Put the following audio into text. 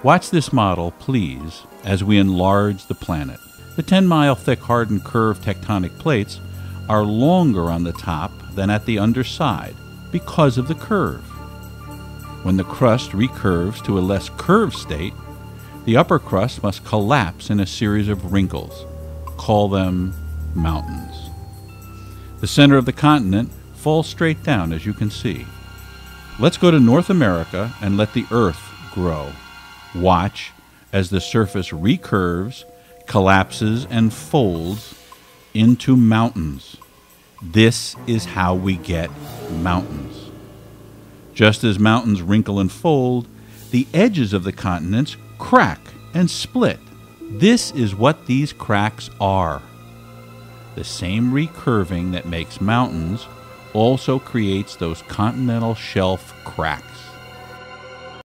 Watch this model, please, as we enlarge the planet. The 10-mile thick hardened curved tectonic plates are longer on the top than at the underside because of the curve. When the crust recurves to a less curved state, the upper crust must collapse in a series of wrinkles. Call them mountains. The center of the continent falls straight down, as you can see. Let's go to North America and let the Earth grow. Watch as the surface recurves, collapses, and folds into mountains. This is how we get mountains. Just as mountains wrinkle and fold, the edges of the continents crack and split. This is what these cracks are. The same recurving that makes mountains also creates those continental shelf cracks.